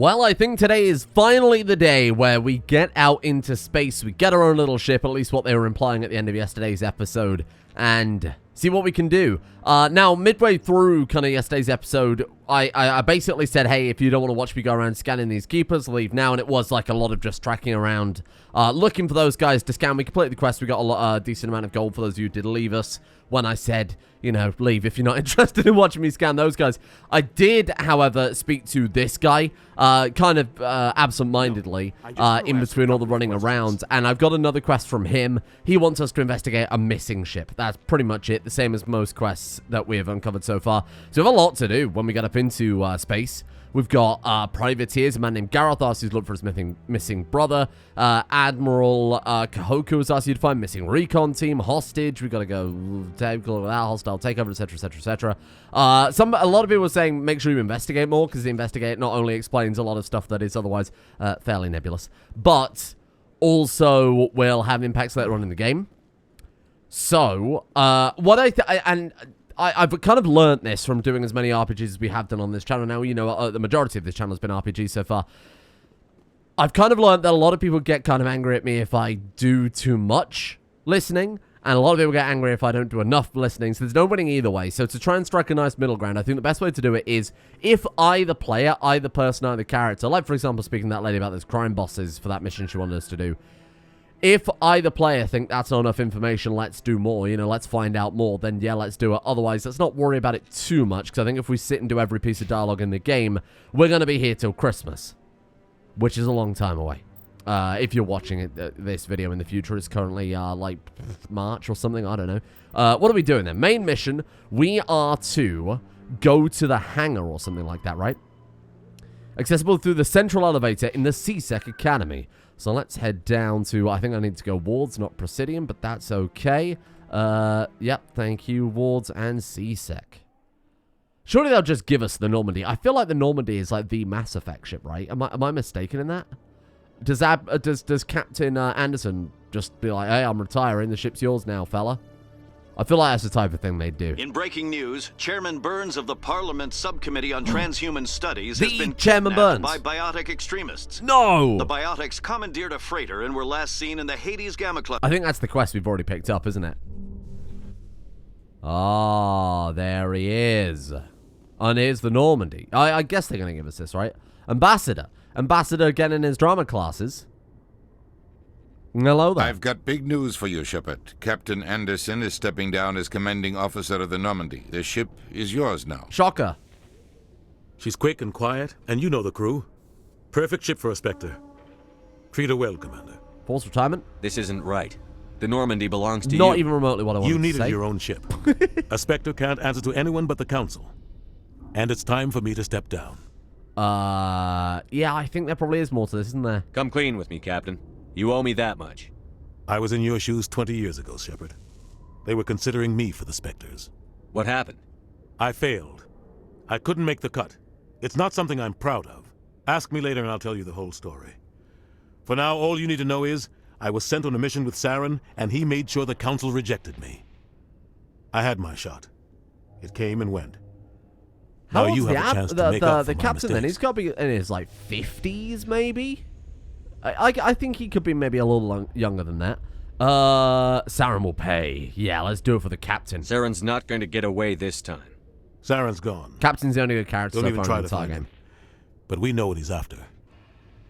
Well, I think today is finally the day where we get out into space. We get our own little ship, at least what they were implying at the end of yesterday's episode, and see what we can do. Now, midway through kind of yesterday's episode, I basically said, hey, if you don't want to watch me go around scanning these keepers, leave now. And it was like a lot of just tracking around, looking for those guys to scan. We completed the quest. We got a decent amount of gold for those of you who did leave us when I said, you know, leave if you're not interested in watching me scan those guys. I did, however, speak to this guy, kind of absent-mindedly, in between all the running around, and I've got another quest from him. He wants us to investigate a missing ship. That's pretty much it, the same as most quests that we have uncovered so far. So we have a lot to do when we get up into space. We've got privateers, a man named Gareth asks you to look for his missing brother. Admiral Kahoku has asked you to find missing recon team, hostage. We've got to go take a look at that, hostile takeover, etc., etc., etc. A lot of people are saying make sure you investigate more, because the investigate not only explains a lot of stuff that is otherwise fairly nebulous, but also will have impacts later on in the game. So, I've kind of learnt this from doing as many RPGs as we have done on this channel now. You know, the majority of this channel has been RPGs so far. I've kind of learnt that a lot of people get kind of angry at me if I do too much listening, and a lot of people get angry if I don't do enough listening, so there's no winning either way. So to try and strike a nice middle ground, I think the best way to do it is if either player, either person, either character, like for example speaking to that lady about those crime bosses for that mission she wanted us to do, if either player think that's not enough information, let's do more, you know, let's find out more, then yeah, let's do it. Otherwise, let's not worry about it too much, because I think if we sit and do every piece of dialogue in the game, we're going to be here till Christmas, which is a long time away. If you're watching it, this video in the future, it's currently, like, March or something, I don't know. What are we doing then? Main mission, we are to go to the hangar or something like that, right? Accessible through the central elevator in the CSEC Academy. So let's head down to, I think I need to go wards, not Presidium, but that's okay. Yep, thank you, wards and CSEC. Surely they'll just give us the Normandy. I feel like the Normandy is like the Mass Effect ship, right? Am I mistaken in that? Does Captain Anderson just be like, hey, I'm retiring, the ship's yours now, fella? I feel like that's the type of thing they'd do. In breaking news, Chairman Burns of the Parliament Subcommittee on Transhuman Studies has been Chairman kidnapped Burns by biotic extremists. No! The biotics commandeered a freighter and were last seen in the Hades Gamma Club. I think that's the quest we've already picked up, isn't it? Ah, there he is. And here's the Normandy. I guess they're going to give us this, right? Ambassador. Ambassador again in his drama classes. Hello there. I've got big news for you, Shepard. Captain Anderson is stepping down as commanding officer of the Normandy. The ship is yours now. Shocker. She's quick and quiet, and you know the crew. Perfect ship for a Spectre. Treat her well, Commander. Forced retirement? This isn't right. The Normandy belongs to you. Not even remotely what I wanted You to say. needed your own ship. A Spectre can't answer to anyone but the Council. And it's time for me to step down. Yeah, I think there probably is more to this, isn't there? Come clean with me, Captain. You owe me that much. I was in your shoes 20 years ago, Shepard. They were considering me for the Spectres. What happened? I failed. I couldn't make the cut. It's not something I'm proud of. Ask me later and I'll tell you the whole story. For now, all you need to know is I was sent on a mission with Saren, and he made sure the Council rejected me. I had my shot. It came and went. How now you have a chance to make up for the my captain then? mistakes. He's got to be in his, like, 50s, maybe? I think he could be maybe a little younger than that. Saren will pay. Yeah, let's do it for the captain. Saren's not going to get away this time. Saren's gone. Captain's the only good character Don't so even far try in the to entire find game. him. But we know what he's after.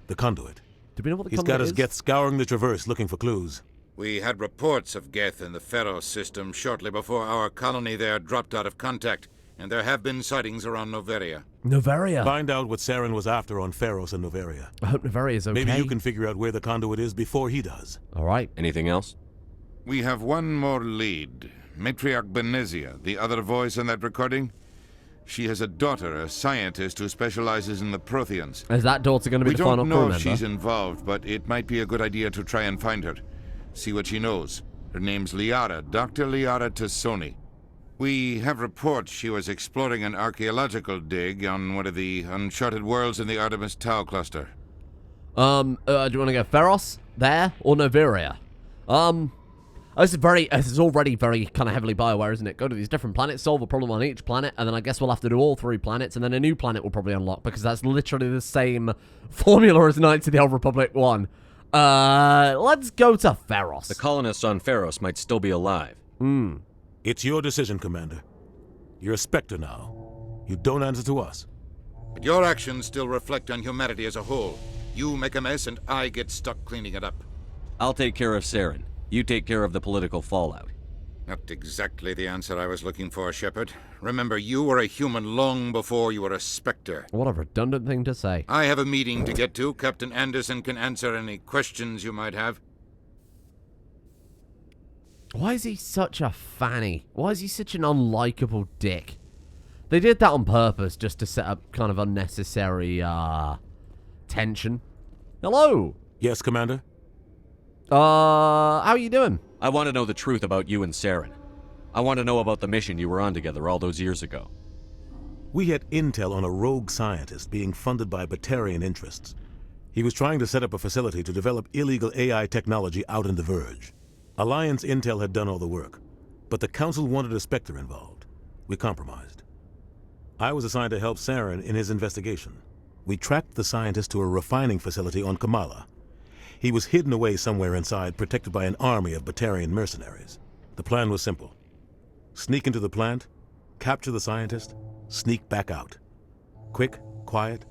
The conduit. Do we know what the He's conduit got his is? Geth scouring the Traverse looking for clues. We had reports of Geth in the Pharos system shortly before our colony there dropped out of contact, and there have been sightings around Noveria. Noveria. Find out what Saren was after on Pharos and Noveria. I hope Noveria is okay. Maybe you can figure out where the conduit is before he does. All right. Anything else? We have one more lead. Matriarch Benezia, the other voice in that recording. She has a daughter, a scientist who specializes in the Protheans. Is that daughter going to be We the final don't crew know member? if she's involved, but it might be a good idea to try and find her. See what she knows. Her name's Liara, Dr. Liara Tassoni. We have reports she was exploring an archaeological dig on one of the uncharted worlds in the Artemis Tau cluster. Do you want to go Pharos there or Noveria? This is already very kind of heavily Bioware, isn't it? Go to these different planets, solve a problem on each planet, and then I guess we'll have to do all 3 planets, and then a new planet will probably unlock, because that's literally the same formula as Knights of the Old Republic 1. Let's go to Feros. The colonists on Feros might still be alive. It's your decision, Commander. You're a Spectre now. You don't answer to us. But your actions still reflect on humanity as a whole. You make a mess and I get stuck cleaning it up. I'll take care of Saren. You take care of the political fallout. Not exactly the answer I was looking for, Shepard. Remember, you were a human long before you were a Spectre. What a redundant thing to say. I have a meeting to get to. Captain Anderson can answer any questions you might have. Why is he such a fanny? Why is he such an unlikable dick? They did that on purpose just to set up kind of unnecessary, tension. Hello? Yes, Commander? How are you doing? I want to know the truth about you and Saren. I want to know about the mission you were on together all those years ago. We had intel on a rogue scientist being funded by Batarian interests. He was trying to set up a facility to develop illegal AI technology out in the Verge. Alliance intel had done all the work, but the Council wanted a Spectre involved. We compromised. I was assigned to help Saren in his investigation. We tracked the scientist to a refining facility on Kamala. He was hidden away somewhere inside, protected by an army of Batarian mercenaries. The plan was simple. Sneak into the plant, capture the scientist, sneak back out. Quick, quiet,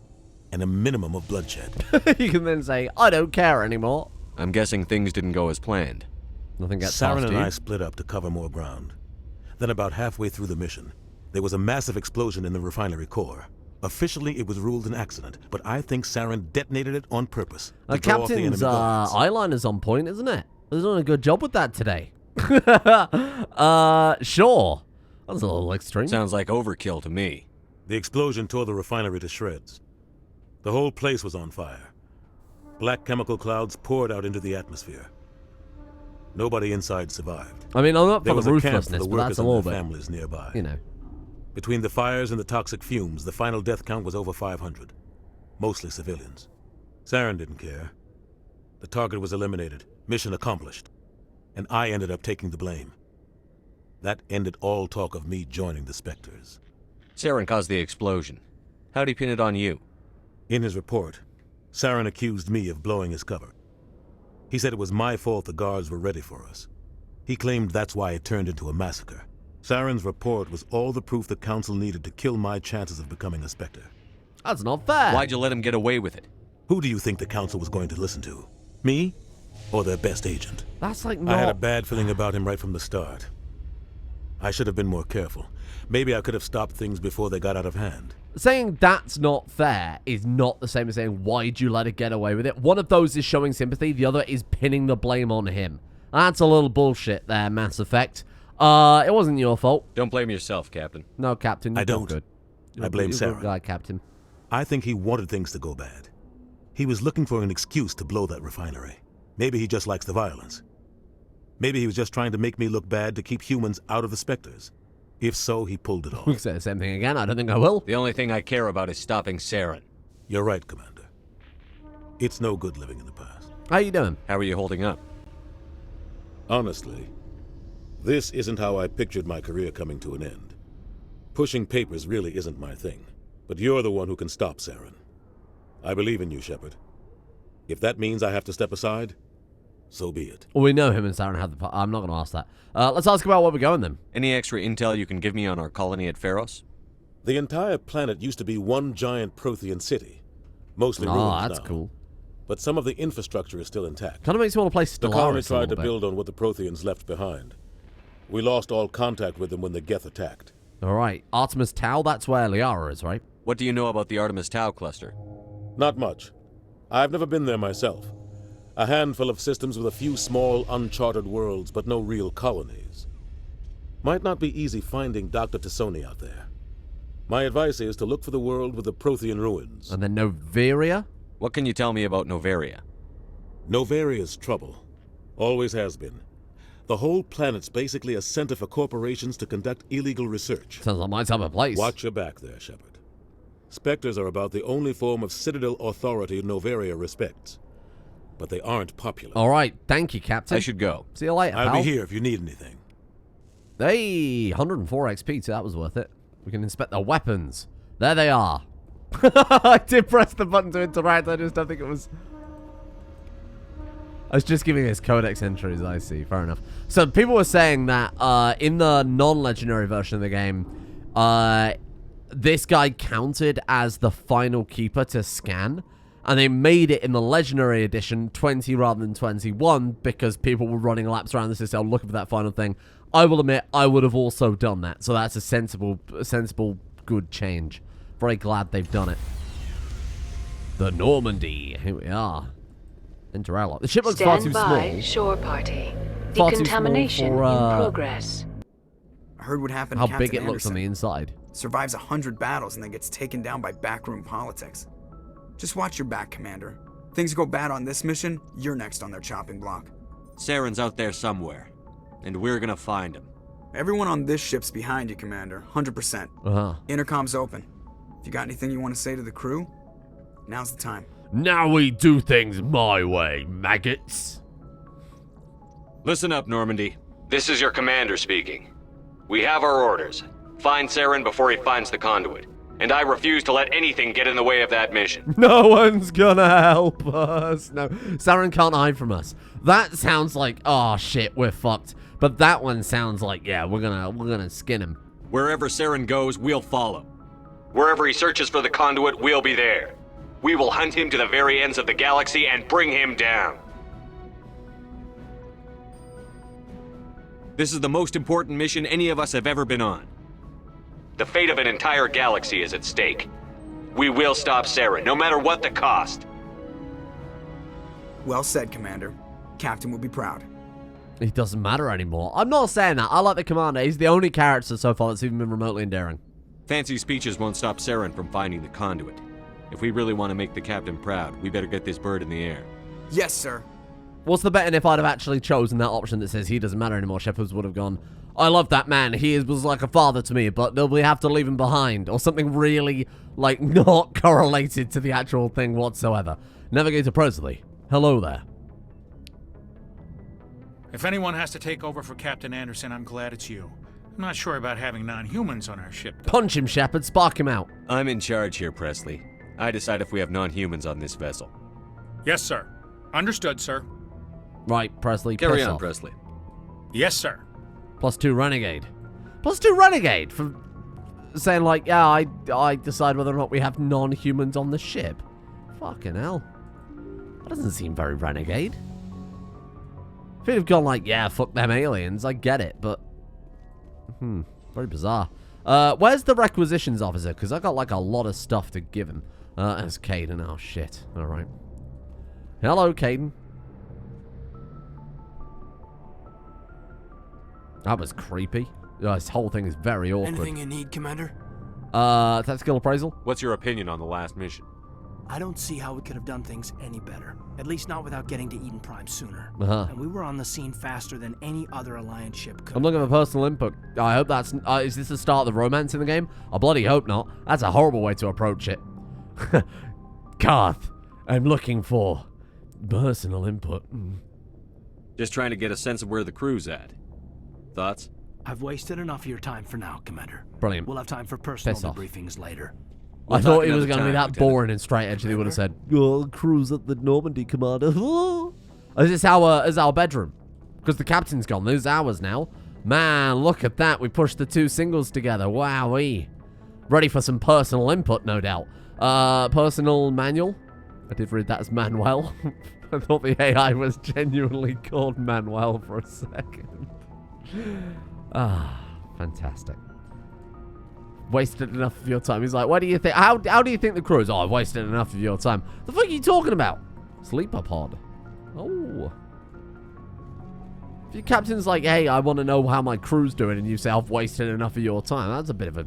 and a minimum of bloodshed. You can then say, I don't care anymore. I'm guessing things didn't go as planned. Nothing gets Saren past and you. I split up to cover more ground. Then about halfway through the mission, there was a massive explosion in the refinery core. Officially, it was ruled an accident, but I think Saren detonated it on purpose. To throw off the enemy Captain's guards. eyeliner's on point, isn't it? He's doing a good job with that today. Sure. That was a little extreme. Sounds like overkill to me. The explosion tore the refinery to shreds. The whole place was on fire. Black chemical clouds poured out into the atmosphere. Nobody inside survived. I mean, I'm not There for was the a camp for ruthlessness, the but that's workers a and little their bit, families nearby. you know. Between the fires and the toxic fumes, the final death count was over 500. Mostly civilians. Saren didn't care. The target was eliminated. Mission accomplished. And I ended up taking the blame. That ended all talk of me joining the Spectres. Saren caused the explosion. How'd he pin it on you? In his report, Saren accused me of blowing his cover. He said it was my fault the guards were ready for us. He claimed that's why it turned into a massacre. Saren's report was all the proof the Council needed to kill my chances of becoming a Spectre. That's not fair. Why'd you let him get away with it? Who do you think the Council was going to listen to? Me? Or their best agent? That's like not... I had a bad feeling about him right from the start. I should have been more careful. Maybe I could have stopped things before they got out of hand. Saying that's not fair is not the same as saying, why'd you let it get away with it? One of those is showing sympathy, the other is pinning the blame on him. That's a little bullshit there, Mass Effect. It wasn't your fault. Don't blame yourself, Captain. No, Captain, I you're don't. good. I blame You're a good Saren. guy, Captain. I think he wanted things to go bad. He was looking for an excuse to blow that refinery. Maybe he just likes the violence. Maybe he was just trying to make me look bad to keep humans out of the Spectres. If so, he pulled it We off. can say the same thing again. I don't think I will. The only thing I care about is stopping Saren. You're right, Commander. It's no good living in the past. How you doing? How are you holding up? Honestly, this isn't how I pictured my career coming to an end. Pushing papers really isn't my thing, but you're the one who can stop Saren. I believe in you, Shepard. If that means I have to step aside, so be it. Well, we know him and Saren had the... I'm not going to ask that. Let's ask about where we're going then. Any extra intel you can give me on our colony at Feros? The entire planet used to be one giant Prothean city, mostly ruins Oh, that's now. cool. But some of the infrastructure is still intact. Kind of makes me want to play The colony Stellaris a tried little to bit. build on what the Protheans left behind. We lost all contact with them when the Geth attacked. All right. Artemis Tau, that's where Liara is, right? What do you know about the Artemis Tau cluster? Not much. I've never been there myself. A handful of systems with a few small, uncharted worlds, but no real colonies. Might not be easy finding Dr. Tassoni out there. My advice is to look for the world with the Prothean ruins. And then Noveria? What can you tell me about Noveria? Novaria's trouble. Always has been. The whole planet's basically a center for corporations to conduct illegal research. Sounds like my type of place. Watch your back there, Shepard. Spectres are about the only form of citadel authority Novaria respects. but they aren't popular. All right. Thank you, Captain. I should go. See you later, I'll pal. be here if you need anything. Hey, 104 XP, so that was worth it. We can inspect the weapons. There they are. I did press the button to interact. I just don't think it was... I was just giving his codex entries, I see. Fair enough. So people were saying that in the non-legendary version of the game, this guy counted as the final keeper to scan. And they made it in the legendary edition 20 rather than 21 because people were running laps around the system looking for that final thing. I will admit, I would have also done that. So that's a sensible, good change. Very glad they've done it. The Normandy. Here we are. Interalloy. The ship looks far too small. Shore party. Far too Decontamination small for, in progress. I heard what happened how to Captain big it looks on the inside. Survives 100 battles and then gets taken down by backroom politics. Just watch your back, Commander. Things go bad on this mission, you're next on their chopping block. Saren's out there somewhere, and we're gonna find him. Everyone on this ship's behind you, Commander. 100%. Intercom's open. If you got anything you want to say to the crew, now's the time. Now we do things my way, maggots. Listen up, Normandy. This is your commander speaking. We have our orders. Find Saren before he finds the conduit. And I refuse to let anything get in the way of that mission. No one's gonna help us. No, Saren can't hide from us. That sounds like, oh shit, we're fucked. But that one sounds like, yeah, we're gonna skin him. Wherever Saren goes, we'll follow. Wherever he searches for the conduit, we'll be there. We will hunt him to the very ends of the galaxy and bring him down. This is the most important mission any of us have ever been on. The fate of an entire galaxy is at stake. We will stop Saren, no matter what the cost. Well said, Commander. Captain will be proud. He doesn't matter anymore. I'm not saying that. I like the commander. He's the only character so far that's even been remotely endearing. Fancy speeches won't stop Saren from finding the conduit. If we really want to make the captain proud, we better get this bird in the air. Yes, sir. What's the betting if I'd have actually chosen that option that says he doesn't matter anymore? Shepard would have gone, I love that man. He was like a father to me, but we have to leave him behind. Or something really, like, not correlated to the actual thing whatsoever. Navigator Presley. Hello there. If anyone has to take over for Captain Anderson, I'm glad it's you. I'm not sure about having non-humans on our ship, though. Punch him, Shepard. Spark him out. I'm in charge here, Presley. I decide if we have non-humans on this vessel. Yes, sir. Understood, sir. Right, Presley. Carry on, off. Presley. Yes, sir. +2 Renegade. +2 Renegade for saying, like, yeah, I decide whether or not we have non-humans on the ship. Fucking hell. That doesn't seem very Renegade. If he'd have gone like, yeah, fuck them aliens, I get it, but... very bizarre. Where's the requisitions officer? Because I got, like, a lot of stuff to give him. That's Caden. Oh, shit. Alright. Hello, Caden. That was creepy. This whole thing is very awkward. Anything you need, Commander? Tactical appraisal? What's your opinion on the last mission? I don't see how we could have done things any better. At least not without getting to Eden Prime sooner. And we were on the scene faster than any other Alliance ship could. I'm looking for personal input. I hope that's... is this the start of the romance in the game? I bloody hope not. That's a horrible way to approach it. Garth, I'm looking for personal input. Just trying to get a sense of where the crew's at. Thoughts? I've wasted enough of your time for now, Commander. Brilliant. We'll have time for personal Piss off. debriefings later. I thought it was going to be that boring and straight edge that he would have said, oh, crew's at the Normandy, Commander. Is this our bedroom? Because the captain's gone. This is ours now. Man, look at that. We pushed the two singles together. Wowee. Ready for some personal input, no doubt. Personal manual? I did read that as Manuel. I thought the AI was genuinely called Manuel for a second. Fantastic. Wasted enough of your time. He's like, what do you think? How do you think the crew is? Oh, I've wasted enough of your time. The fuck are you talking about? Sleeper pod. Oh. If your captain's like, hey, I want to know how my crew's doing, and you say, I've wasted enough of your time, that's a bit of a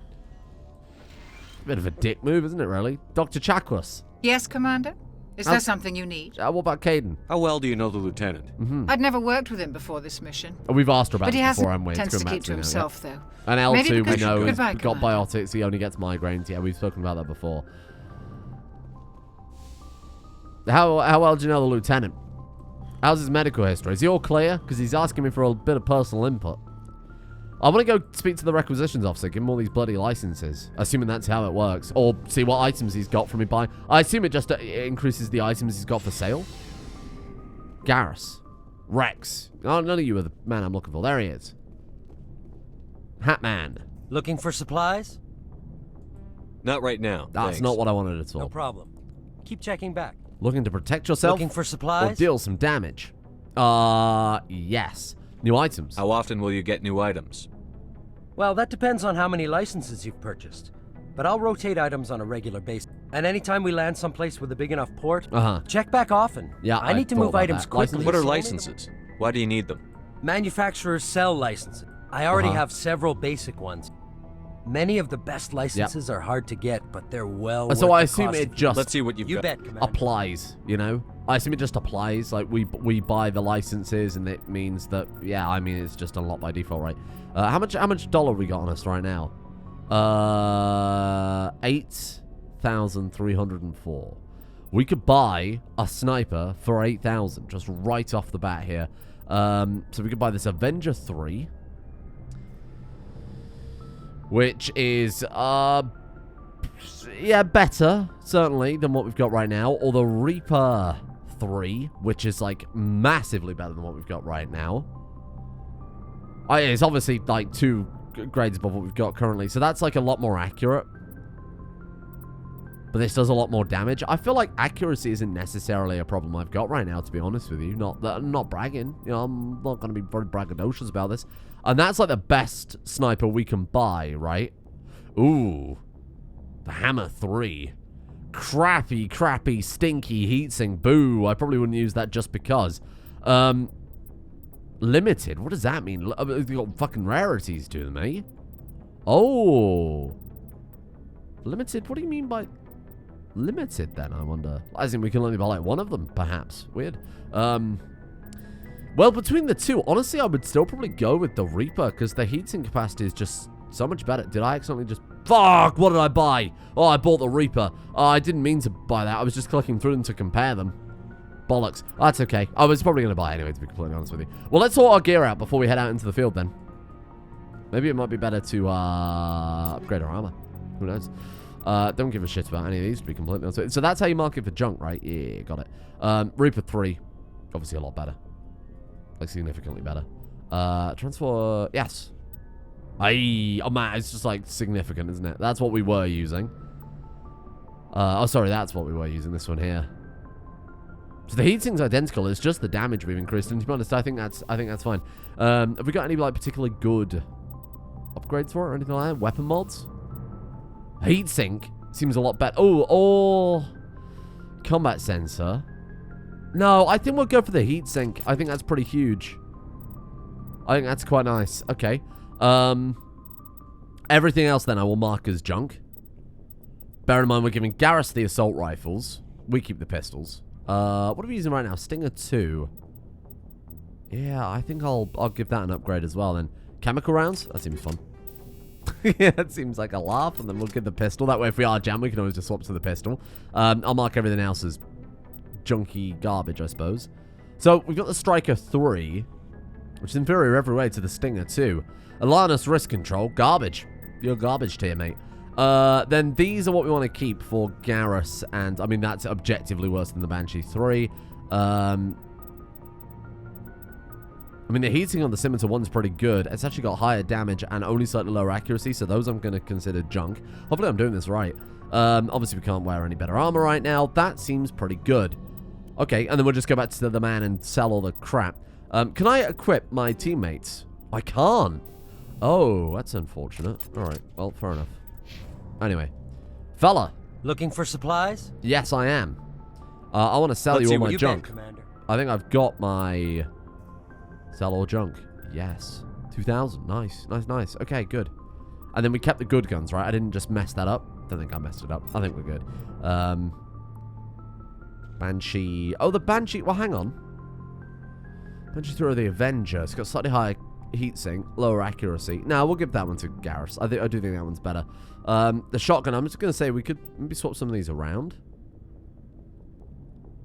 dick move, isn't it, really? Dr. Chakwas. Yes, Commander? Is there something you need? What about Caden? How well do you know the lieutenant? I'd never worked with him before this mission. We've asked her about But he this before, hasn't haven't we? It's tends to going keep back to me now, himself, though. And L2, Maybe we because- know, he's Goodbye, got Commander. biotics, he only gets migraines. Yeah, we've spoken about that before. How well do you know the lieutenant? How's his medical history? Is he all clear? Because he's asking me for a bit of personal input. I want to go speak to the requisitions officer, give him all these bloody licenses, assuming that's how it works. Or see what items he's got from me buying. I assume it just increases the items he's got for sale. Garrus. Rex. Oh, none of you are the man I'm looking for. There he is. Hatman. Looking for supplies? Not right now. That's thanks. not what I wanted at all. No problem. Keep checking back. Looking to protect yourself? Looking for supplies? Or deal some damage? Yes. New items. How often will you get new items? Well, that depends on how many licenses you've purchased. But I'll rotate items on a regular basis. And anytime we land someplace with a big enough port, check back often. Yeah, I need to move items quickly. What are licenses? Why do you need them? Manufacturers sell licenses. I already have several basic ones. Many of the best licenses are hard to get, but they're well worth So I the assume cost it of just Let's see what you've got. bet, Commander. applies, you know? I assume it just applies. Like, we buy the licenses, and it means that, yeah, I mean, it's just unlocked by default, right? How much dollar we got on us right now? 8,304. We could buy a sniper for 8,000, just right off the bat here. So we could buy this Avenger 3, which is, yeah, better, certainly, than what we've got right now. Or the Reaper 3, which is, like, massively better than what we've got right now. It's obviously, like, 2 grades above what we've got currently, so that's, like, a lot more accurate. But this does a lot more damage. I feel like accuracy isn't necessarily a problem I've got right now, to be honest with you. Not that I'm not bragging. You know, I'm not going to be very braggadocious about this. And that's, like, the best sniper we can buy, right? Ooh. The Hammer 3. Crappy, stinky heatsink. Boo. I probably wouldn't use that just because. Limited. What does that mean? They've got fucking rarities to them, eh? Oh. Limited? What do you mean by limited, then, I wonder? As in, we can only buy, like, one of them, perhaps. Weird. Well, between the two, honestly, I would still probably go with the Reaper, because the heatsink capacity is just so much better. Did I accidentally just... Fuck! What did I buy? Oh, I bought the Reaper. Oh, I didn't mean to buy that. I was just clicking through them to compare them. Bollocks. That's okay. I was probably going to buy it anyway, to be completely honest with you. Well, let's sort our gear out before we head out into the field, then. Maybe it might be better to upgrade our armor. Who knows? Don't give a shit about any of these, to be completely honest with you. So that's how you mark it for junk, right? Yeah, got it. Reaper 3. Obviously a lot better. Like, significantly better. Transfer... Yes. Aye. Oh, man, it's just, like, significant, isn't it? That's what we were using. Oh, sorry, that's what we were using, this one here. So the heatsink's identical. It's just the damage we've increased. And to be honest, I think that's fine. Have we got any, like, particularly good upgrades for it or anything like that? Weapon mods? Heatsink seems a lot better. Oh, or combat sensor. No, I think we'll go for the heatsink. I think that's pretty huge. I think that's quite nice. Okay. Everything else then I will mark as junk. Bear in mind we're giving Garrus the assault rifles. We keep the pistols. What are we using right now? Stinger 2. Yeah, I think I'll give that an upgrade as well then. Chemical rounds? That seems fun. Yeah, it seems like a laugh, and then we'll give the pistol. That way, if we are jammed, we can always just swap to the pistol. I'll mark everything else as junky garbage, I suppose. So, we've got the Striker 3, which is inferior every way to the Stinger 2. Alanus Risk Control, garbage. You're garbage tier, mate. Then these are what we want to keep for Garrus, and, I mean, that's objectively worse than the Banshee 3. I mean, the heating on the Scimitar 1's pretty good. It's actually got higher damage and only slightly lower accuracy, so those I'm going to consider junk. Hopefully I'm doing this right. Obviously, we can't wear any better armor right now. That seems pretty good. Okay, and then we'll just go back to the man and sell all the crap. Can I equip my teammates? I can't. Oh, that's unfortunate. All right, well, fair enough. Anyway. Fella. Looking for supplies? Yes, I am. I want to sell you all my junk. Commander. I think I've got my... Sell all junk. Yes. 2,000. Nice. Nice. Okay, good. And then we kept the good guns, right? I didn't just mess that up. Don't think I messed it up. I think we're good. Banshee. Oh, the Banshee. Well, hang on. Banshee 3 or the Avenger. It's got slightly higher heatsink, lower accuracy. No, we'll give that one to Garrus. I do think that one's better. The shotgun, I'm just going to say we could maybe swap some of these around.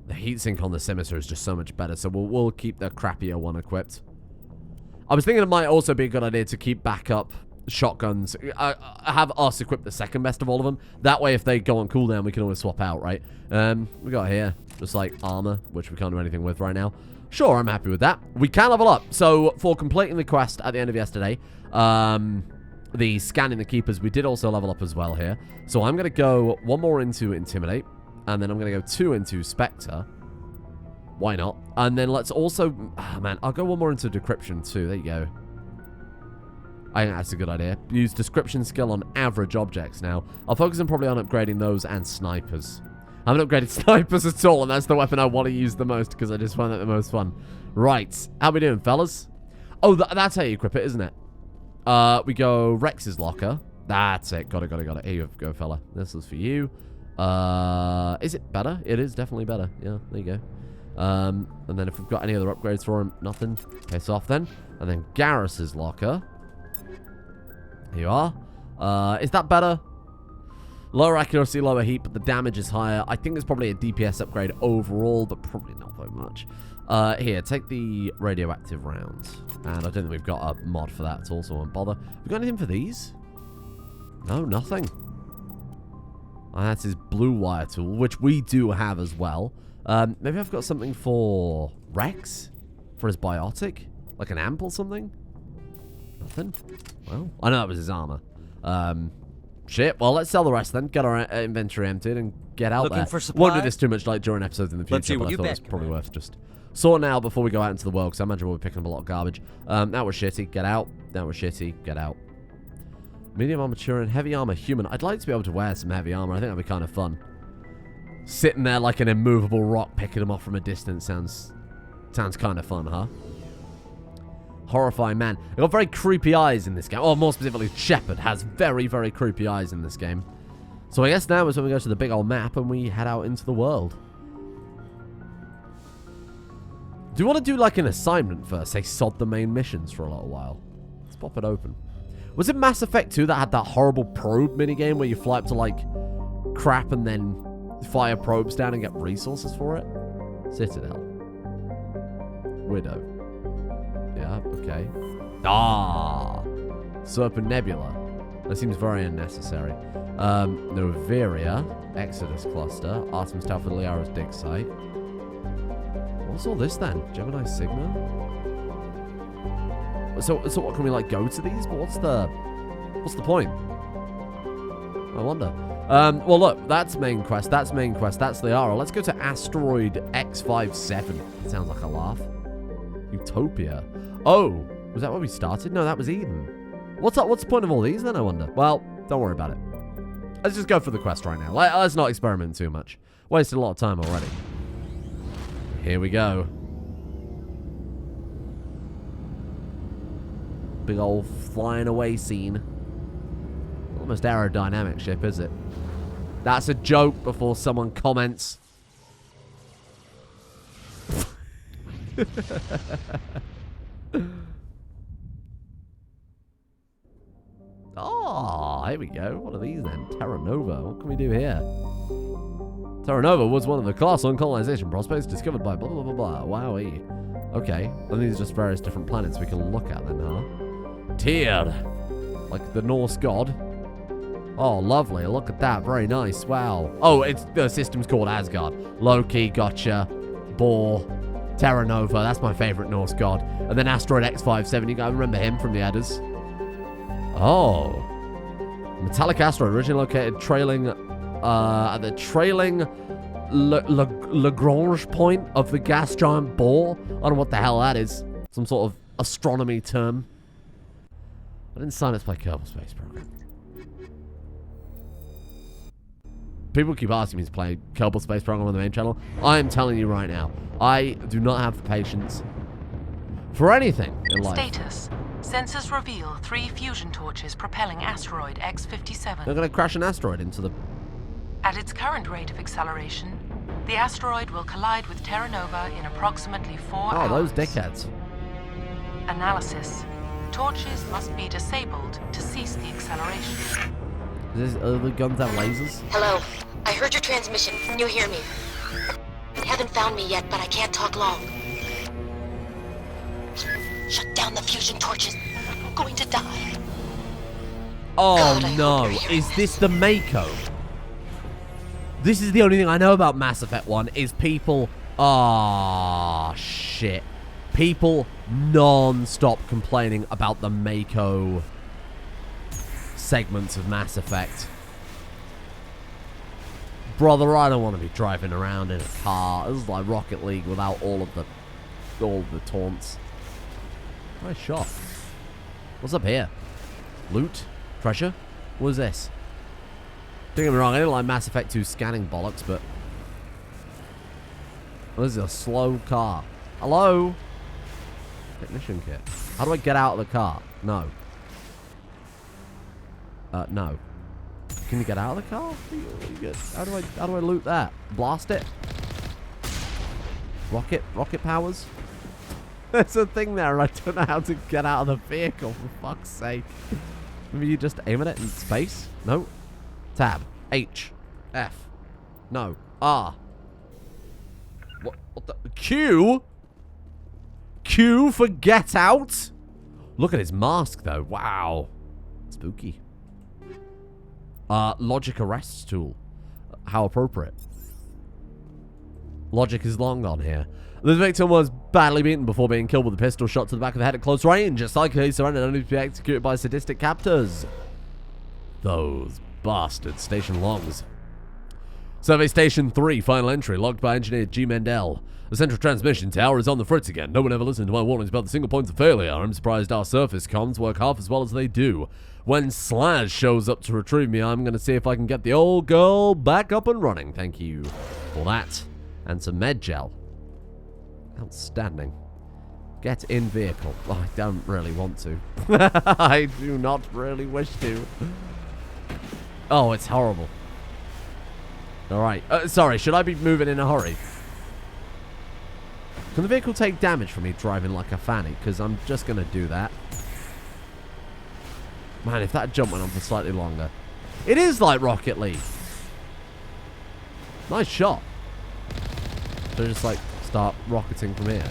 The heatsink on the scimitar is just so much better, so we'll keep the crappier one equipped. I was thinking it might also be a good idea to keep backup shotguns. Have us equip the second best of all of them. That way, if they go on cooldown, we can always swap out, right? We got here just like armor, which we can't do anything with right now. Sure, I'm happy with that. We can level up. So for completing the quest at the end of yesterday, the scanning the keepers, we did also level up as well here. So I'm going to go one more into Intimidate, and then I'm going to go 2 into Spectre. Why not? And then let's also... man, I'll go one more into Decryption too. There you go. I think that's a good idea. Use Description skill on average objects now. I'll focus on probably on upgrading those and snipers. I haven't upgraded snipers at all, and that's the weapon I want to use the most because I just find that the most fun. Right. How we doing, fellas? Oh, that's how you equip it, isn't it? We go Rex's locker. That's it. Got it. Here you go, fella. This is for you. Is it better? It is definitely better. Yeah, there you go. And then if we've got any other upgrades for him, nothing. Piss off then. And then Garrus's locker. Here you are. Is that better? Lower accuracy, lower heat, but the damage is higher. I think there's probably a DPS upgrade overall, but probably not very much. Here, take the radioactive rounds. And I don't think we've got a mod for that at all, so I won't bother. Have we got anything for these? No, nothing. And that's his blue wire tool, which we do have as well. Maybe I've got something for Rex? For his biotic? Like an amp or something? Nothing? Well, I know that was his armor. Shit. Well, let's sell the rest then. Get our inventory emptied and get out there. For Won't do this too much like during episodes in the future, Let's see what but I you thought bet, it was probably worth just sorting out before we go out into the world, because I imagine we'll be picking up a lot of garbage. That was shitty. Get out. That was shitty. Get out. Medium armor Turin, heavy armor human. I'd like to be able to wear some heavy armor. I think that'd be kind of fun. Sitting there like an immovable rock, picking them off from a distance sounds kind of fun, huh? Horrifying man. They've got very creepy eyes in this game. Or more specifically, Shepard has very, very creepy eyes in this game. So I guess now is when we go to the big old map and we head out into the world. Do you want to do like an assignment first? Say sod the main missions for a little while. Let's pop it open. Was it Mass Effect 2 that had that horrible probe minigame where you fly up to like crap and then fire probes down and get resources for it? Citadel. Widow. Yeah, okay. Ah! Serpent Nebula. That seems very unnecessary. Noveria. Exodus Cluster. Artemis Tower for Liara's dig site. What's all this then? Gemini Sigma? So what, can we like go to these? But what's the point? I wonder. Well look, that's main quest. That's Liara. Let's go to Asteroid X57. Sounds like a laugh. Utopia. Oh, was that where we started? No, that was Eden. What's the point of all these then, I wonder? Well, don't worry about it. Let's just go for the quest right now. Let's not experiment too much. Wasted a lot of time already. Here we go. Big old flying away scene. Almost aerodynamic ship, is it? That's a joke before someone comments. Oh, here we go. What are these then? Terra Nova. What can we do here? Terra Nova was one of the colossal colonization prospects discovered by blah, blah, blah, blah. Wowee. Okay. And these are just various different planets we can look at then, huh? Tyr. Like the Norse god. Oh, lovely. Look at that. Very nice. Wow. Oh, the system's called Asgard. Loki, gotcha. Boar. Terra Nova. That's my favorite Norse god. And then Asteroid X57. You guys remember him from the Eddas? Oh. Metallic asteroid originally located at the trailing Lagrange point of the gas giant Boar. I don't know what the hell that is. Some sort of astronomy term. I didn't sign up to play Kerbal Space Program. People keep asking me to play Kerbal Space Program on the main channel. I am telling you right now, I do not have the patience for anything in life. Status. Sensors reveal 3 fusion torches propelling Asteroid X57. They're going to crash an asteroid into the... At its current rate of acceleration, the asteroid will collide with Terra Nova in approximately 4 hours. Oh, those dickheads. Analysis. Torches must be disabled to cease the acceleration. Are the guns have lasers? Hello. I heard your transmission. Can you hear me? haven't found me yet, but I can't talk long. Shut down the fusion torches. I'm going to die. Oh God, no, is this the Mako? This is the only thing I know about Mass Effect 1 is people... Ah, shit. People non-stop complaining about the Mako segments of Mass Effect. Brother, I don't want to be driving around in a car. This is like Rocket League without all of the taunts. Nice shot. What's up here? Loot? Treasure? What is this? Don't get me wrong, I didn't like Mass Effect 2 scanning bollocks, but... Oh, this is a slow car. Hello? Technician kit. How do I get out of the car? No. No. Can you get out of the car? How do I loot that? Blast it? Rocket powers? There's a thing there and I don't know how to get out of the vehicle, for fuck's sake. Maybe you just aim at it in space? No. Tab. H. F. No. R. What the? Q? Q for get out? Look at his mask though. Wow. Spooky. Logic arrest tool. How appropriate. Logic is long on here. The victim was badly beaten before being killed with a pistol shot to the back of the head at close range. Psycho surrendered only to be executed by sadistic captors. Those bastard station logs. Survey Station 3, final entry, logged by engineer G. Mendel. The central transmission tower is on the fritz again. No one ever listened to my warnings about the single points of failure. I'm surprised our surface comms work half as well as they do. When Slash shows up to retrieve me, I'm going to see if I can get the old girl back up and running. Thank you for that. And some med gel. Outstanding. Get in vehicle. Oh, I don't really want to. I do not really wish to. Oh, it's horrible. Alright. Sorry, should I be moving in a hurry? Can the vehicle take damage from me driving like a fanny? Because I'm just going to do that. Man, if that jump went on for slightly longer. It is like Rocket League. Nice shot. So just like start rocketing from here.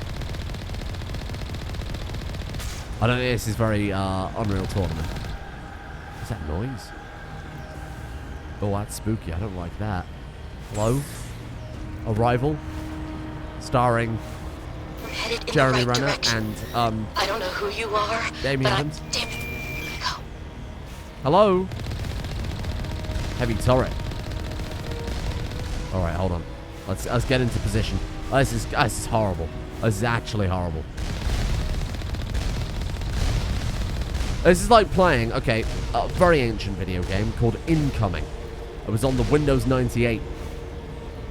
I don't think this is very Unreal Tournament. What's that noise? Oh, that's spooky. I don't like that. Hello? Arrival? Starring Jeremy Renner and I don't know who you are, Amy but Adams. Damn it. Go. Hello? Heavy turret. Alright, hold on. Let's get into position. This is horrible. This is actually horrible. This is like playing, okay, a very ancient video game called Incoming. It was on the Windows 98.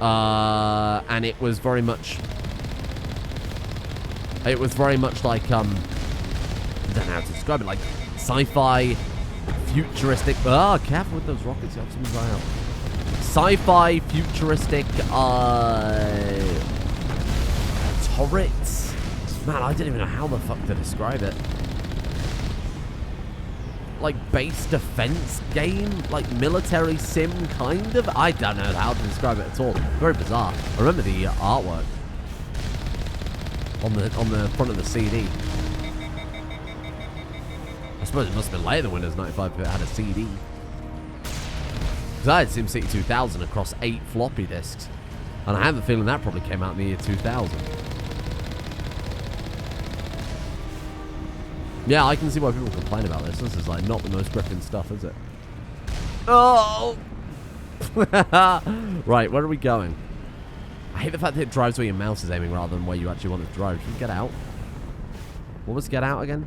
And it was very much... It was very much like, I don't know how to describe it, like sci-fi, futuristic... Ah, careful with those rockets, you have to move right out. Sci-fi, futuristic, turrets. Man, I didn't even know how the fuck to describe it. Like base defense game, like military sim kind of. I don't know how to describe it at all. Very bizarre. I remember the artwork on the front of the CD. I suppose it must have been later than Windows 95 if it had a CD. Because I had SimCity 2000 across 8 floppy disks. And I have a feeling that probably came out in the year 2000. Yeah, I can see why people complain about this. This is like not the most gripping stuff, is it? Oh! Right, where are we going? I hate the fact that it drives where your mouse is aiming rather than where you actually want to drive. Should we get out? What was get out again?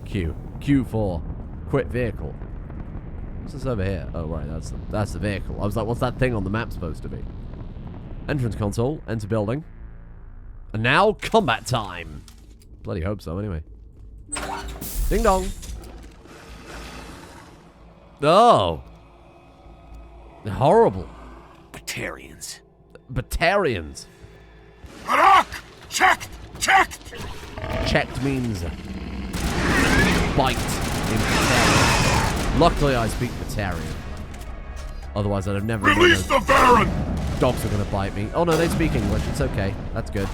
Q. Q4. Quit vehicle. What's this over here? Oh, right, that's the vehicle. I was like, what's that thing on the map supposed to be? Entrance console. Enter building. And now, combat time! Bloody hope so, anyway. Ding dong. Oh. Horrible. Batarians. Batarians. Harak! Checked! Checked! Checked means bite in Batarian. Luckily, I speak Batarian. Otherwise, I'd have never... Release the Baron! Dogs are going to bite me. Oh, no, they speak English. It's okay. That's good.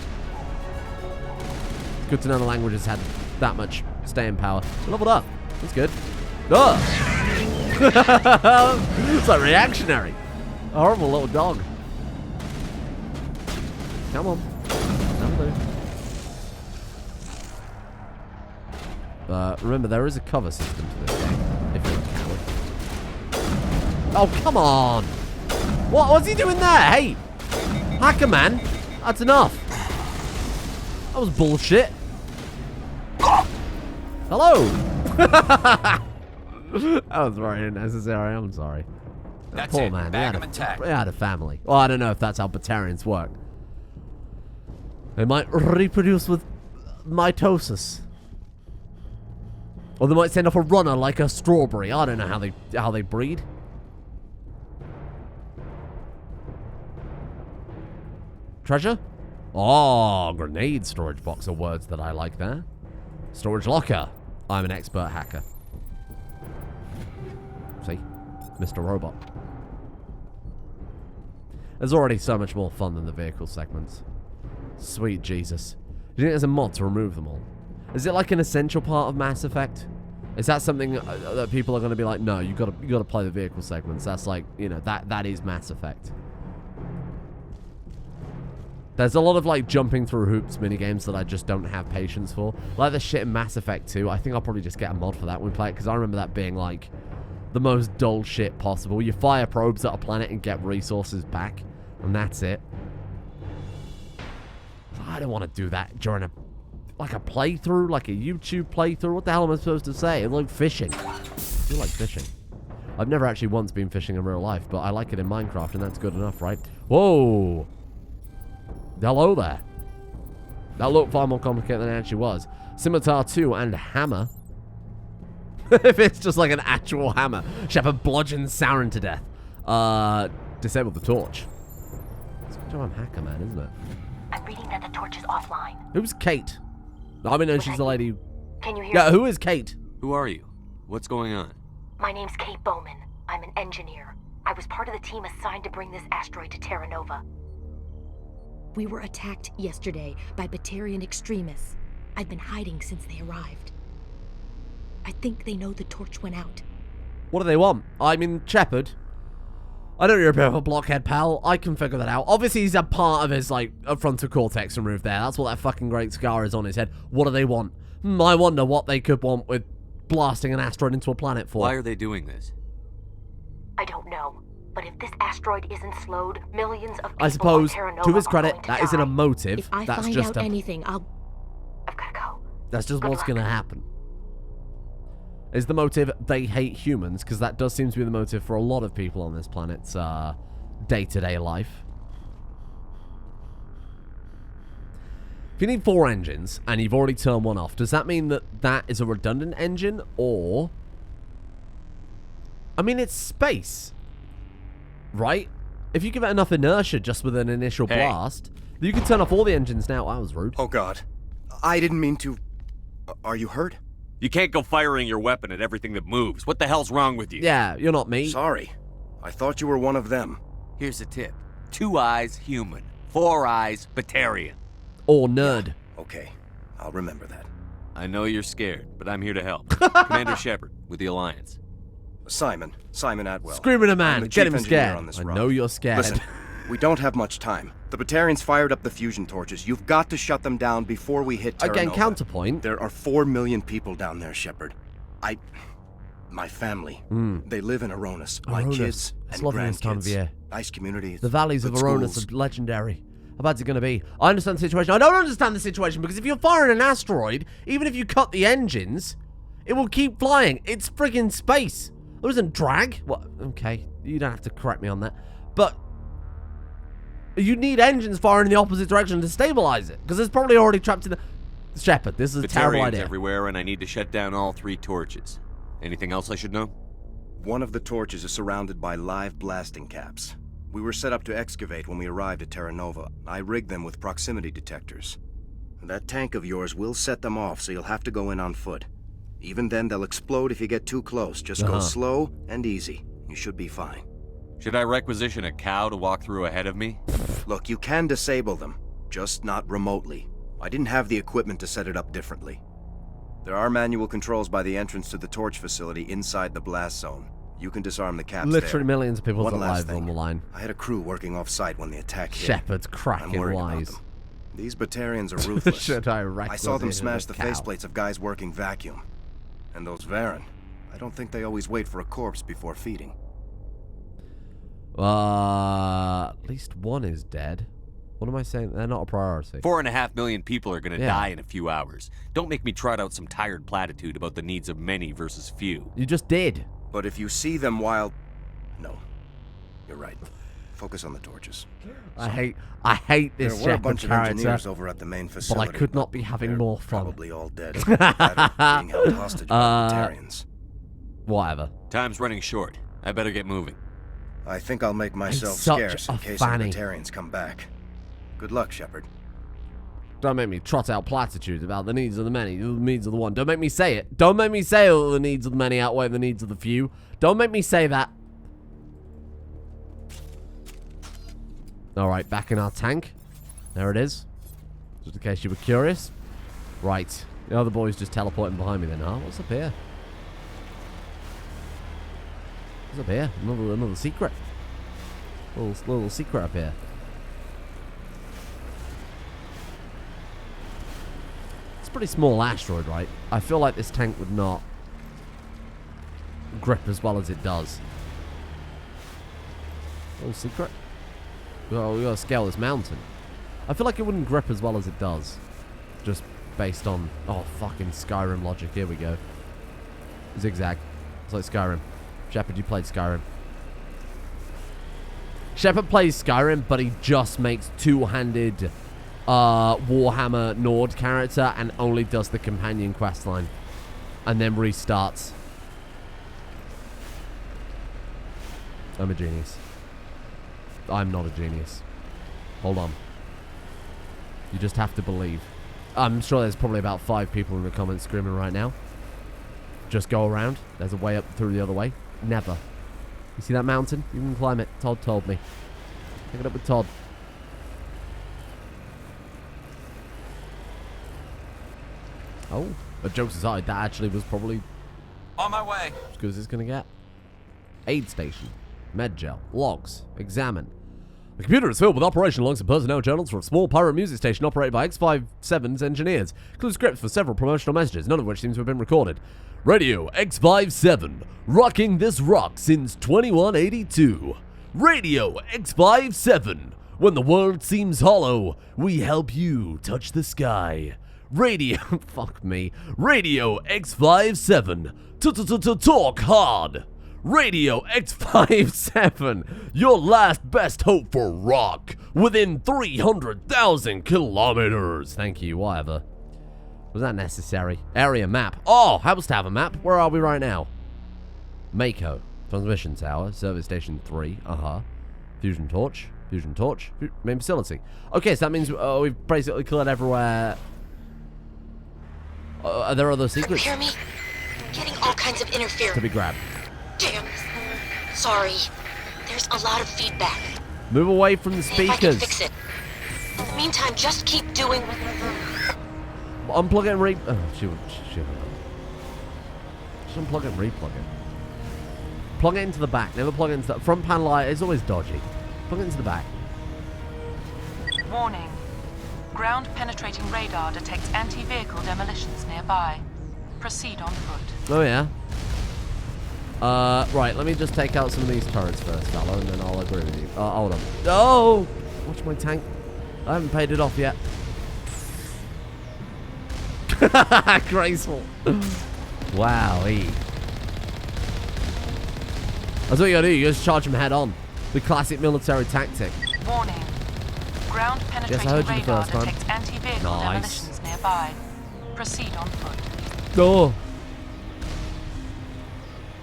Good to know the language has had that much staying power. Leveled up. That's good. Ugh. It's like reactionary. A horrible little dog. Come on. Remember, there is a cover system to this game, if you're a coward. Oh, come on! What's he doing there? Hey! Hacker man! That's enough! That was bullshit. Hello! That was very unnecessary, I'm sorry. That's poor it. man, Bag him intact. he had a family. Well, I don't know if that's how Batarians work. They might reproduce with mitosis. Or they might send off a runner like a strawberry. I don't know how they breed. Treasure? Oh, grenade storage box are words that I like there. Storage locker. I'm an expert hacker. See? Mr. Robot. There's already so much more fun than the vehicle segments. Sweet Jesus. Do you think there's a mod to remove them all? Is it like an essential part of Mass Effect? Is that something that people are going to be like, no, you got to play the vehicle segments. That's like, you know, that is Mass Effect. There's a lot of like jumping through hoops minigames that I just don't have patience for. Like the shit in Mass Effect 2. I think I'll probably just get a mod for that when we play it, because I remember that being like the most dull shit possible. You fire probes at a planet and get resources back, and that's it. I don't want to do that during a playthrough, like a YouTube playthrough. What the hell am I supposed to say? It's like fishing. I feel like fishing. I've never actually once been fishing in real life, but I like it in Minecraft, and that's good enough, right? Whoa! Hello there. That looked far more complicated than it actually was. Scimitar 2 and hammer. If it's just like an actual hammer. Shepard bludgeons Saren to death. Disable the torch. It's a good job I'm hacker, man, isn't it? I'm reading that the torch is offline. Who's Kate? I mean, she's the lady. Can you hear me? Who is Kate? Who are you? What's going on? My name's Kate Bowman. I'm an engineer. I was part of the team assigned to bring this asteroid to Terra Nova. We were attacked yesterday by Batarian extremists. I've been hiding since they arrived. I think they know the torch went out. What do they want? I mean, Shepard. I know you're a bit of a blockhead, pal. I can figure that out. Obviously, he's a part of his, like, frontal cortex removed there. That's what that fucking great scar is on his head. What do they want? I wonder what they could want with blasting an asteroid into a planet for. Why are they doing this? I don't know. But if this asteroid isn't slowed, millions of people I suppose, on Terra Nova to his credit, are going to that die. isn't a motive. If I that's find just out anything, I've gotta go. That's just what's going to happen. Is the motive they hate humans? Because that does seem to be the motive for a lot of people on this planet's day-to-day life. If you need 4 engines, and you've already turned one off, does that mean that that is a redundant engine, or... I mean, it's space, right? If you give it enough inertia just with an initial blast, you can turn off all the engines now. That was rude. Oh, God. I didn't mean to... Are you hurt? You can't go firing your weapon at everything that moves. What the hell's wrong with you? Yeah, you're not me. Sorry. I thought you were one of them. Here's a tip. 2 eyes, human. 4 eyes, Batarian. Or nerd. Yeah, okay. I'll remember that. I know you're scared, but I'm here to help. Commander Shepard, with the Alliance. Simon Atwell. Screaming a man. Get him scared. On this I rock. know you're scared. Listen, we don't have much time. The Batarians fired up the fusion torches. You've got to shut them down before we hit Terra Again, Nova. counterpoint. There are 4 million people down there, Shepard. My family. They live in Aronis. My kids and lovely this time of grandkids. year. Nice communities. The valleys of good Aronis schools. are legendary. How bad's it going to be? I understand the situation. I don't understand the situation, because if you're firing an asteroid, even if you cut the engines, it will keep flying. It's friggin' space. There isn't drag. What? Okay, you don't have to correct me on that. But you need engines firing in the opposite direction to stabilize it, because it's probably already trapped in the... Shepard, this is a terrible idea. Everywhere, and I need to shut down all 3 torches. Anything else I should know? One of the torches is surrounded by live blasting caps. We were set up to excavate when we arrived at Terra Nova. I rigged them with proximity detectors. That tank of yours will set them off, so you'll have to go in on foot. Even then, they'll explode if you get too close. Just go slow and easy. You should be fine. Should I requisition a cow to walk through ahead of me? Look, you can disable them, just not remotely. I didn't have the equipment to set it up differently. There are manual controls by the entrance to the torch facility inside the blast zone. You can disarm the caps Literally there. millions of people One last alive on the line. I had a crew working off-site when the attack hit. Shepard's cracking I'm worried about wise. them. These Batarians are ruthless. Should I saw them requisition smash a the cow? faceplates of guys working vacuum. And those Varen, I don't think they always wait for a corpse before feeding. At least one is dead. What am I saying? They're not a priority. 4.5 million people are gonna Yeah. die in a few hours. Don't make me trot out some tired platitude about the needs of many versus few. You just did. But if you see them while... No. You're right. Focus on the torches. I hate this There were a bunch of Shepard engineers character, over at the main but facility. I could not be having more fun. Probably all dead. Being held hostage by the Batarians. Whatever. Time's running short. I better get moving. I think I'll make myself such scarce in a case fanny. the Batarians come back. Good luck, Shepard. Don't make me trot out platitudes about the needs of the many, the needs of the one. Don't make me say it. Don't make me say all the needs of the many outweigh the needs of the few. Don't make me say that. Alright, back in our tank. There it is. Just in case you were curious. Right. The other boy's just teleporting behind me then, huh? What's up here? What's up here? Another secret. Little secret up here. It's a pretty small asteroid, right? I feel like this tank would not grip as well as it does. Little secret. Oh, we gotta scale this mountain. I feel like it wouldn't grip as well as it does. Just based on... Oh, fucking Skyrim logic. Here we go. Zigzag. It's like Skyrim. Shepard, you played Skyrim. Shepard plays Skyrim, but he just makes two-handed Warhammer Nord character and only does the companion questline. And then restarts. I'm a genius. I'm not a genius. Hold on. You just have to believe. I'm sure there's probably about 5 people in the comments screaming right now. Just go around. There's a way up through the other way. Never. You see that mountain? You can climb it. Todd told me. Pick it up with Todd. Oh, but jokes aside, that actually was probably on my way. as good as it's going to get. Aid station. Med gel. Logs. Examine. The computer is filled with operational logs and personnel journals for a small pirate music station operated by X57's engineers. Includes scripts for several promotional messages, none of which seems to have been recorded. Radio X57, rocking this rock since 2182. Radio X57, when the world seems hollow, we help you touch the sky. Radio, fuck me. Radio X57, talk hard. Radio X57, your last best hope for rock within 300,000 kilometers. Thank you, whatever. Was that necessary? Area map. Oh, helps to have a map. Where are we right now? Mako. Transmission tower. Service station 3. Fusion torch. Fusion torch. Main facility. Okay, so that means we've basically cleared everywhere. Are there other secrets? Hear me? I'm getting all kinds of interference. To be grabbed. Damn. Sorry. There's a lot of feedback. Move away from the See if I can speakers. fix it. In the meantime, just keep doing... Unplug it and re... Oh, she just unplug it and replug it. Plug it into the back. Never plug it into the... Front panel light is always dodgy. Plug it into the back. Warning. Ground-penetrating radar detects anti-vehicle demolitions nearby. Proceed on foot. Oh, yeah. Right, let me just take out some of these turrets first, fella, and then I'll agree with you. Hold on. Oh! Watch my tank. I haven't paid it off yet. Graceful. Wowee. That's what you gotta do. You just charge them head on. The classic military tactic. Warning. Ground-penetrating Yes, I heard you the radar first time. detects anti-vehicle demolitions nearby. Proceed on foot. Oh.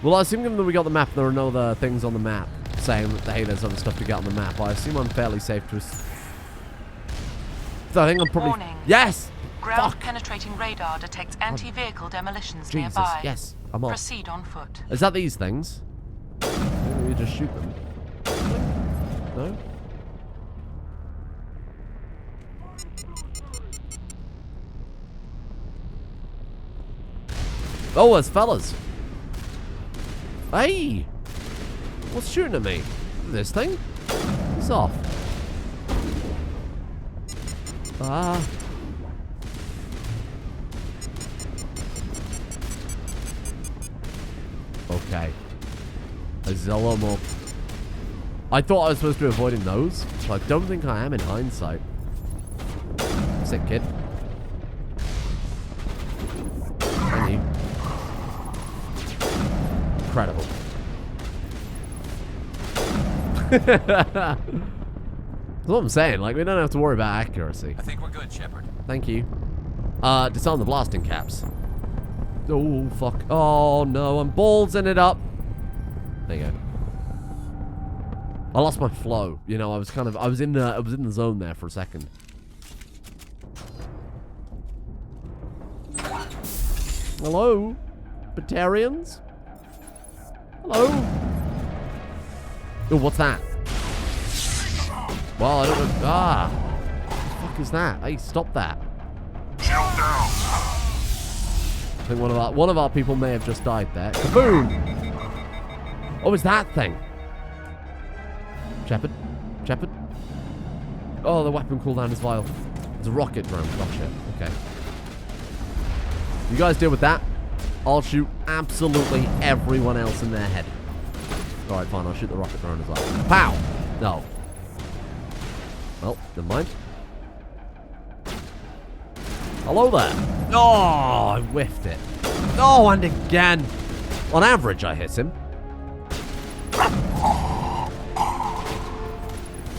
Well, I assume given that we got the map, there are no other things on the map saying that, hey, there's other stuff to get on the map. I assume I'm fairly safe to... So I think I'm probably... Warning. Yes! Ground-penetrating radar detects anti-vehicle demolitions Jesus, nearby. yes, I'm off. Proceed on foot. Is that these things? Maybe we just shoot them. No? Oh, there's fellas. Hey! What's shooting at me? This thing? It's off. Ah. Okay. There's a lot more. I thought I was supposed to be avoiding those, but I don't think I am in hindsight. Sick kid. And you. Incredible. That's what I'm saying. Like, we don't have to worry about accuracy. I think we're good, Shepard. Thank you. Disarm the blasting caps. Oh, fuck. Oh, no. I'm ballsing it up. There you go. I lost my flow. You know, I was in the zone there for a second. Hello? Batarians? Hello? Oh, what's that? Well, I don't know. Ah. What the fuck is that? Hey, stop that. I think one of our people may have just died there. Kaboom! Oh, it's that thing. Shepard? Shepard? Oh, the weapon cooldown is vile. It's a rocket drone. Oh, shit. Okay. You guys deal with that. I'll shoot absolutely everyone else in their head. Alright, fine. I'll shoot the rocket drone as well. Pow! No. Well, never mind. Hello there. Oh, I whiffed it. Oh, and again. On average, I hit him.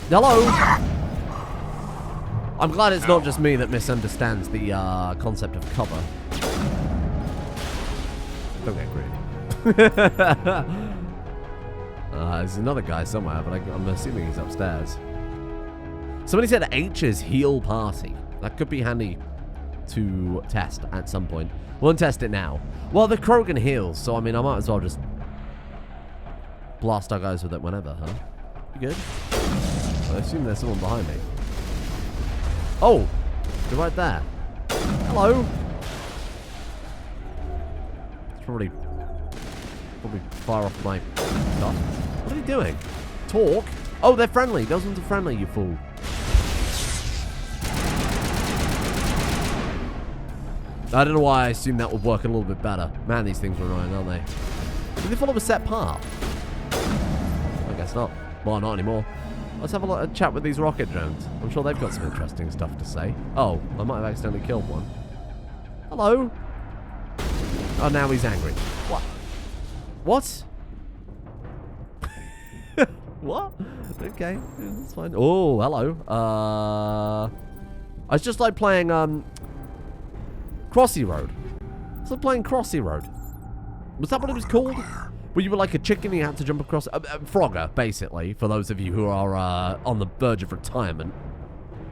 Hello. I'm glad it's not just me that misunderstands the concept of cover. Don't get greedy. There's another guy somewhere, but I'm assuming he's upstairs. Somebody said H is heal party. That could be handy to test at some point. Won't test it now. Well, the Krogan heals, so I mean, I might as well just blast our guys with it whenever, huh? You good? I assume there's someone behind me. Oh! You're right there. Hello! It's probably far off my stuff. What are they doing? Talk? Oh, they're friendly. Those ones are friendly, you fool. I don't know why I assumed that would work a little bit better. Man, these things are annoying, aren't they? Do they follow a set path? I guess not. Well, not anymore. Let's have a chat with these rocket drones. I'm sure they've got some interesting stuff to say. Oh, I might have accidentally killed one. Hello? Oh, now he's angry. What? What? What? Okay, that's fine. Oh, hello. I was just like playing, Crossy Road. It's like playing Crossy Road. Was that what it was called? Where you were like a chicken and you had to jump across... Frogger, basically, for those of you who are on the verge of retirement.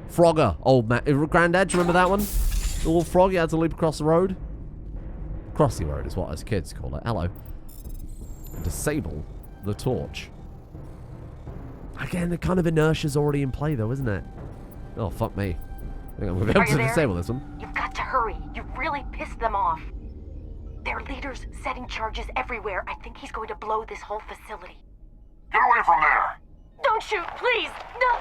Frogger, old man. Granddad, do you remember that one? The little frog you had to leap across the road? Crossy Road is what us kids call it. Hello. Disable the torch. Again, the kind of inertia's already in play, though, isn't it? Oh, fuck me. I think I'm going to be able to disable this one. You've got to hurry. You really pissed them off. Their leader's setting charges everywhere. I think he's going to blow this whole facility. Get away from there! Don't shoot, please! No!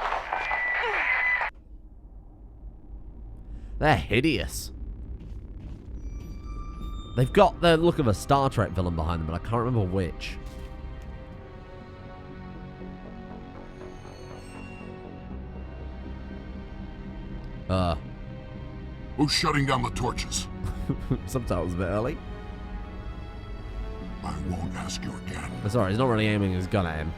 They're hideous. They've got the look of a Star Trek villain behind them, but I can't remember which. Who's shutting down the torches? Sometimes a bit early. I won't ask you again. Sorry, he's not really aiming his gun at him.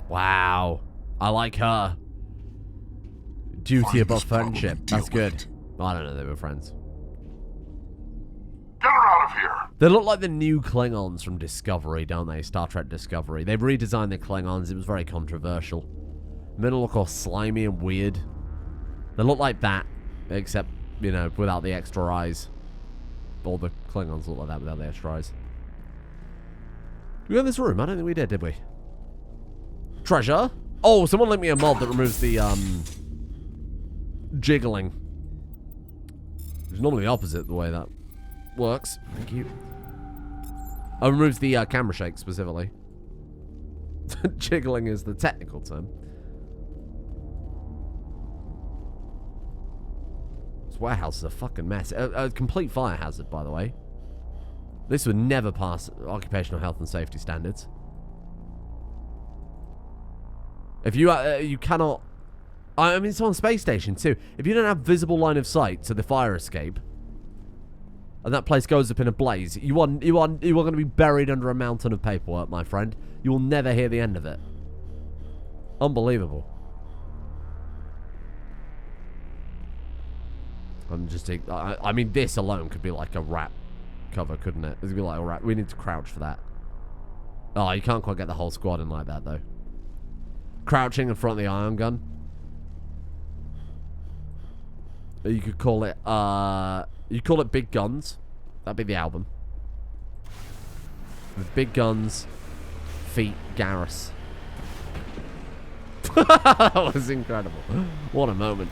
Wow. I like her. Duty above friendship. That's good. Well, I don't know, they were friends. Get her out of here! They look like the new Klingons from Discovery, don't they? Star Trek Discovery. They've redesigned the Klingons. It was very controversial. They look all slimy and weird. They look like that, except, you know, without the extra eyes. All the Klingons look like that without the extra eyes. Did we go in this room? I don't think we did we? Treasure? Oh, someone lent me a mod that removes the, jiggling. Which is normally the opposite the way that works. Thank you. Oh, removes the, camera shake, specifically. Jiggling is the technical term. This warehouse is a fucking mess. A complete fire hazard, by the way. This would never pass occupational health and safety standards. If you you cannot, I mean it's on space station too. If you don't have visible line of sight to the fire escape, and that place goes up in a blaze, you are going to be buried under a mountain of paperwork, my friend. You will never hear the end of it. Unbelievable. I mean, this alone could be like a rat cover, couldn't it? It could be like a rat. We need to crouch for that. Oh, you can't quite get the whole squad in like that though. Crouching in front of the ion gun. You could call it, you call it Big Guns. That'd be the album. With Big Guns, feet, Garrus. That was incredible. What a moment.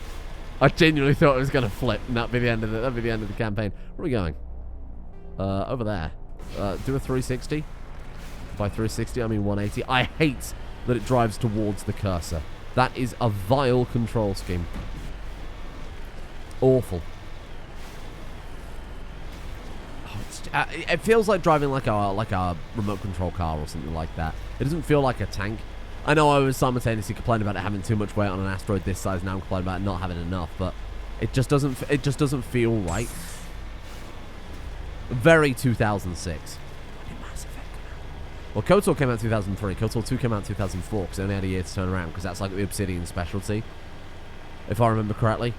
I genuinely thought it was going to flip, and that'd be the end of the campaign. Where are we going? Over there. Do a 360. By 360, I mean 180. I hate that it drives towards the cursor. That is a vile control scheme. Awful. Oh, it feels like driving like a remote control car or something like that. It doesn't feel like a tank. I know I was simultaneously complaining about it having too much weight on an asteroid this size. Now I'm complaining about it not having enough, but it just doesn't feel right. Very 2006. Well, KOTOR came out in 2003. KOTOR 2 came out in 2004 because it only had a year to turn around because that's like the Obsidian specialty, if I remember correctly.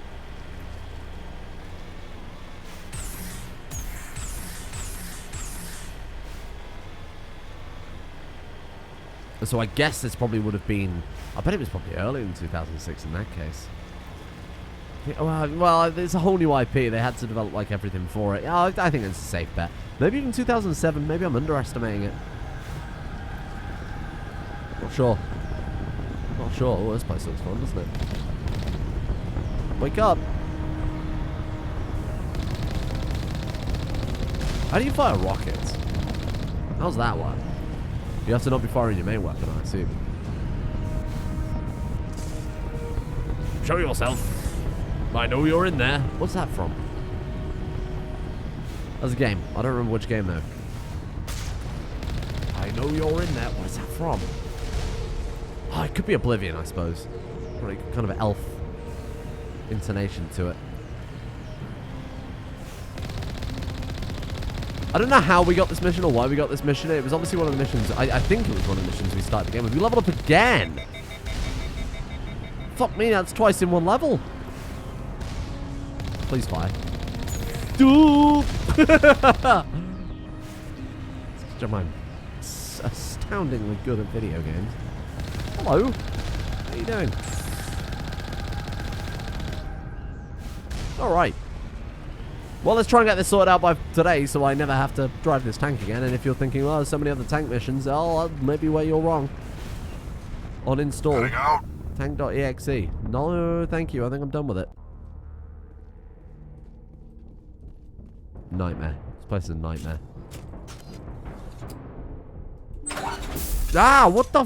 So I guess this probably would have been... I bet it was probably earlier than 2006 in that case. Well, it's a whole new IP. They had to develop like everything for it. I think it's a safe bet. Maybe even 2007. Maybe I'm underestimating it. Not sure. Not sure. Oh, this place looks fun, doesn't it? Wake up. How do you fire rockets? How's that work? You have to not be firing your main weapon, I assume. Show yourself. I know you're in there. What's that from? That's a game. I don't remember which game, though. I know you're in there. What is that from? Oh, it could be Oblivion, I suppose. Probably kind of elf intonation to it. I don't know how we got this mission or why we got this mission. It was obviously one of the missions. I think it was one of the missions we started the game with. We leveled up again. Fuck me, that's twice in one level. Please fly. Dude! I'm astoundingly good at video games. Hello. How are you doing? Alright. Well, let's try and get this sorted out by today so I never have to drive this tank again. And if you're thinking, well, there's so many other tank missions, oh, maybe where you're wrong. On install. Tank.exe. No, thank you. I think I'm done with it. Nightmare. This place is a nightmare. Ah, what the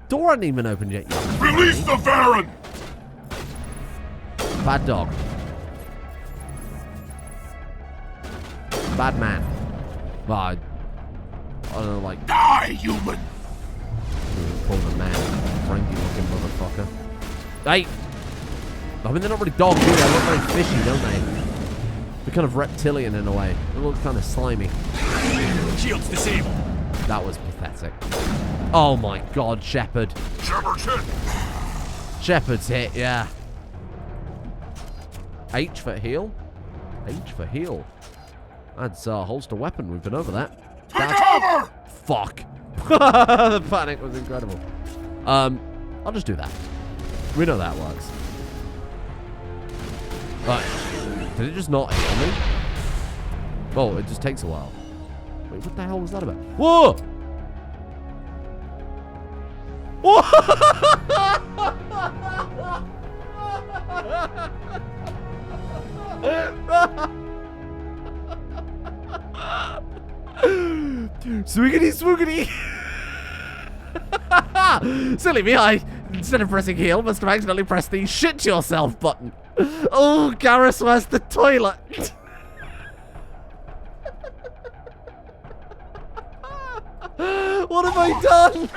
door hadn't even opened yet. Release the Baron! Bad dog. Bad man. Well, I don't know, like... Die, human! Call him a man. Frankie looking motherfucker. Hey! I mean, they're not really dogs, do they? They look very fishy, don't they? They're kind of reptilian in a way. They look kind of slimy. Shields disabled. That was pathetic. Oh my god, Shepard. Shepard's hit. Shepard's hit, yeah. H for heal? H for heal. That's a holster weapon. We've been over that. Take cover! Fuck. The panic was incredible. I'll just do that. We know that works. Right. Did it just not heal me? Oh, it just takes a while. Wait, what the hell was that about? Whoa! Swoogity swoogity. Silly me, I, instead of pressing heal, must have accidentally pressed the shit yourself button. Oh, Garrus, where's the toilet? What have I done?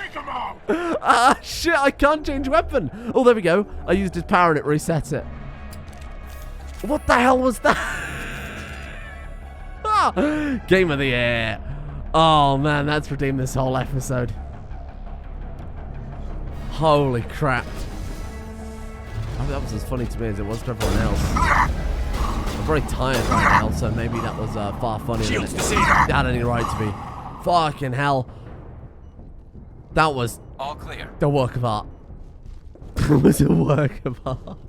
Ah, shit, I can't change weapon. Oh, there we go. I used his power and it resets it. What the hell was that? Ah, Game of the Year. Oh, man, that's redeemed this whole episode. Holy crap. I mean, that was as funny to me as it was to everyone else. I'm very tired right now, so maybe that was far funnier than it had any right to be. Fucking hell. That was all clear. The work of art. It was a work of art.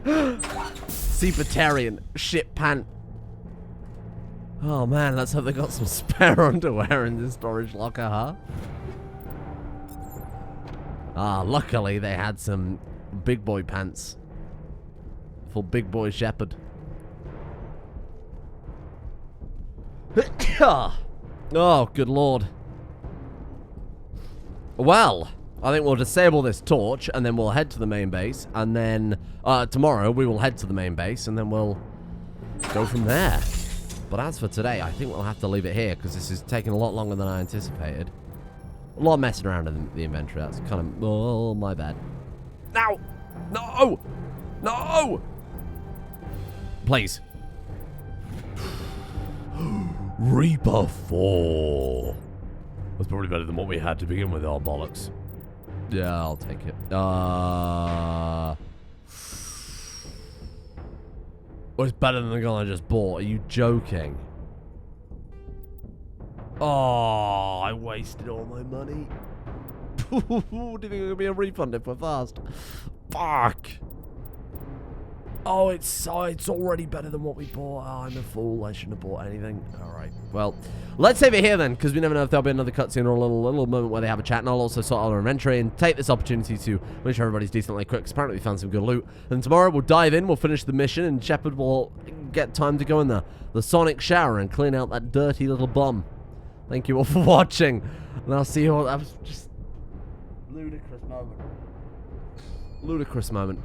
Seafatarian shit pant. Oh man, let's hope they got some spare underwear in this storage locker, huh? Ah, luckily they had some big boy pants for big boy Shepard. Oh, good lord. Well, I think we'll disable this torch and then we'll head to the main base, and then tomorrow we will head to the main base and then we'll go from there. But as for today, I think we'll have to leave it here because this is taking a lot longer than I anticipated. A lot of messing around in the inventory. That's kind of... Oh, my bad. No! No! No! Please. Reaper 4. That's probably better than what we had to begin with, oh bollocks. Yeah, I'll take it. Oh, it's better than the gun I just bought. Are you joking? Oh, I wasted all my money. Do you think it'll be a refund if we're fast? Fuck. Oh, it's already better than what we bought. Oh, I'm a fool. I shouldn't have bought anything. All right. Well, let's save it here then, because we never know if there'll be another cutscene or a little moment where they have a chat. And I'll also sort out our inventory and take this opportunity to make sure everybody's decently equipped, because apparently we found some good loot. And tomorrow we'll dive in, we'll finish the mission, and Shepard will get time to go in the sonic shower and clean out that dirty little bum. Thank you all for watching, and I'll see you all. That was just ludicrous moment. Ludicrous moment.